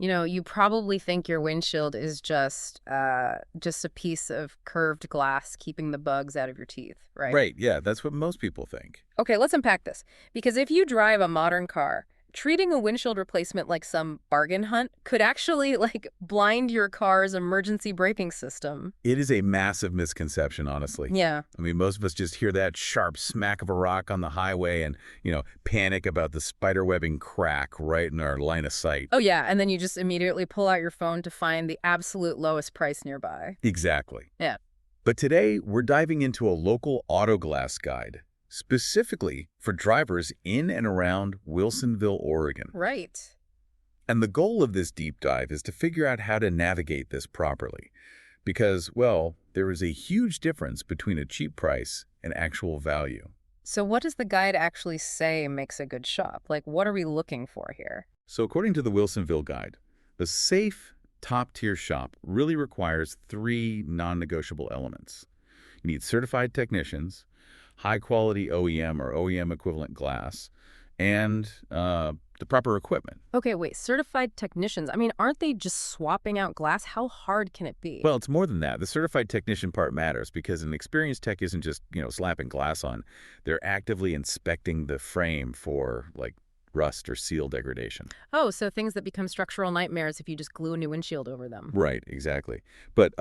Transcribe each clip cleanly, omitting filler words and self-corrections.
You know, you probably think your windshield is just a piece of curved glass keeping the bugs out of your teeth, right? Right, yeah, that's what most people think. Okay, let's unpack this. Because if you drive a modern car, treating a windshield replacement like some bargain hunt could actually, like, blind your car's emergency braking system. It is a massive misconception, honestly. Yeah. I mean, most of us just hear that sharp smack of a rock on the highway and, panic about the spiderwebbing crack right in our line of sight. Oh, yeah, and then you just immediately pull out your phone to find the absolute lowest price nearby. Exactly. Yeah. But today, we're diving into a local auto glass guide, specifically for drivers in and around Wilsonville, Oregon. Right. And the goal of this deep dive is to figure out how to navigate this properly. Because, well, there is a huge difference between a cheap price and actual value. So what does the guide actually say makes a good shop? Like, what are we looking for here? So according to the Wilsonville Guide, a safe, top-tier shop really requires 3 non-negotiable elements. You need certified technicians, high-quality OEM or OEM equivalent glass, and the proper equipment. Okay, wait, certified technicians. I mean, aren't they just swapping out glass? How hard can it be? Well, it's more than that. The certified technician part matters because an experienced tech isn't just, slapping glass on. They're actively inspecting the frame for, like, rust or seal degradation. Oh, so things that become structural nightmares if you just glue a new windshield over them. Right, exactly. But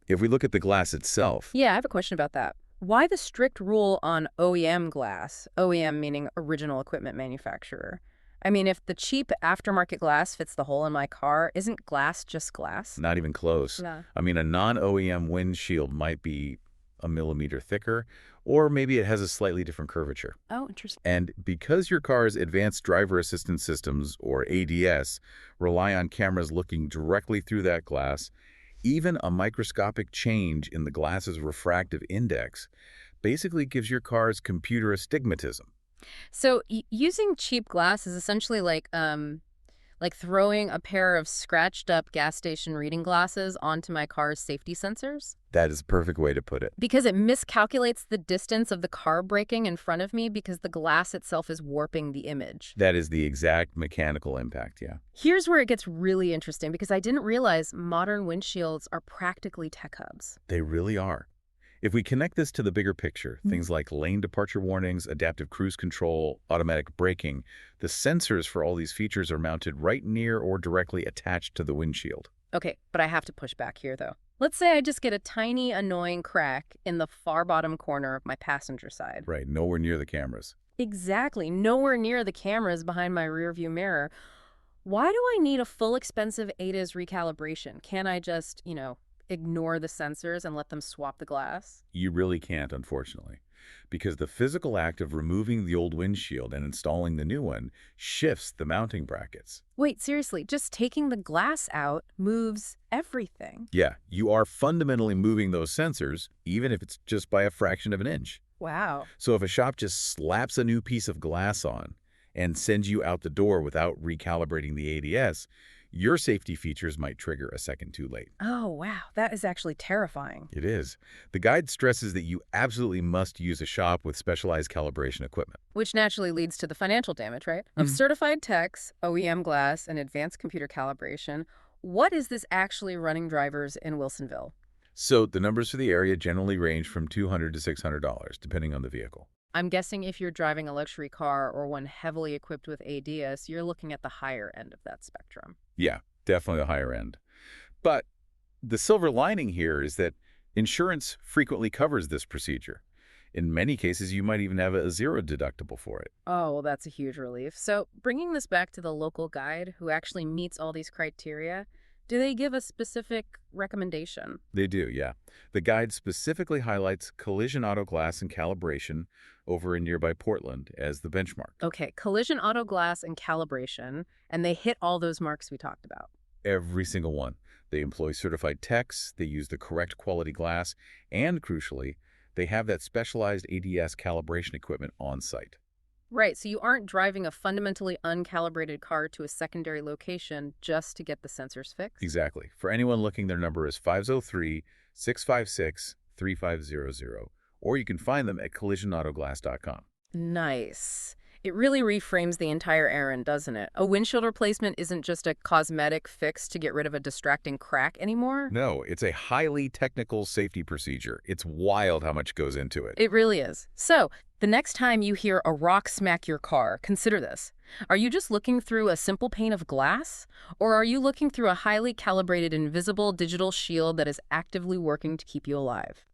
if we look at the glass itself. Yeah, I have a question about that. Why the strict rule on OEM glass? OEM meaning original equipment manufacturer. I mean, if the cheap aftermarket glass fits the hole in my car, isn't glass just glass? Not even close. No. I mean, a non-OEM windshield might be a millimeter thicker, or maybe it has a slightly different curvature. Oh, interesting. And because your car's advanced driver assistance systems, or ADS, rely on cameras looking directly through that glass, even a microscopic change in the glass's refractive index basically gives your car's computer astigmatism. So using cheap glass is essentially like throwing a pair of scratched up gas station reading glasses onto my car's safety sensors? That is a perfect way to put it. Because it miscalculates the distance of the car braking in front of me because the glass itself is warping the image. That is the exact mechanical impact, yeah. Here's where it gets really interesting because I didn't realize modern windshields are practically tech hubs. They really are. If we connect this to the bigger picture, things like lane departure warnings, adaptive cruise control, automatic braking, the sensors for all these features are mounted right near or directly attached to the windshield. Okay, but I have to push back here, though. Let's say I just get a tiny, annoying crack in the far bottom corner of my passenger side. Right, nowhere near the cameras. Exactly, nowhere near the cameras behind my rearview mirror. Why do I need a full expensive ADAS recalibration? Can't I just, ignore the sensors and let them swap the glass? You really can't, unfortunately, because the physical act of removing the old windshield and installing the new one shifts the mounting brackets. Wait, seriously, just taking the glass out moves everything. Yeah, you are fundamentally moving those sensors, even if it's just by a fraction of an inch. Wow. So if a shop just slaps a new piece of glass on and sends you out the door without recalibrating the ADS, your safety features might trigger a second too late. Oh, wow. That is actually terrifying. It is. The guide stresses that you absolutely must use a shop with specialized calibration equipment. Which naturally leads to the financial damage, right? Of certified techs, OEM glass, and advanced computer calibration. What is this actually running drivers in Wilsonville? So the numbers for the area generally range from $200 to $600, depending on the vehicle. I'm guessing if you're driving a luxury car or one heavily equipped with ADS, you're looking at the higher end of that spectrum. Yeah, definitely the higher end. But the silver lining here is that insurance frequently covers this procedure. In many cases, you might even have a zero deductible for it. Oh, well, that's a huge relief. So bringing this back to the local guide who actually meets all these criteria, do they give a specific recommendation? They do, yeah. The guide specifically highlights collision auto glass and calibration over in nearby Portland as the benchmark. Okay, collision auto glass and calibration, and they hit all those marks we talked about. Every single one. They employ certified techs, they use the correct quality glass, and crucially, they have that specialized ADS calibration equipment on site. Right, so you aren't driving a fundamentally uncalibrated car to a secondary location just to get the sensors fixed? Exactly. For anyone looking, their number is 503-656-3500, or you can find them at collisionautoglass.com. Nice. It really reframes the entire errand, doesn't it? A windshield replacement isn't just a cosmetic fix to get rid of a distracting crack anymore. No, it's a highly technical safety procedure. It's wild how much goes into it. It really is. So, the next time you hear a rock smack your car, consider this. Are you just looking through a simple pane of glass? Or are you looking through a highly calibrated invisible digital shield that is actively working to keep you alive?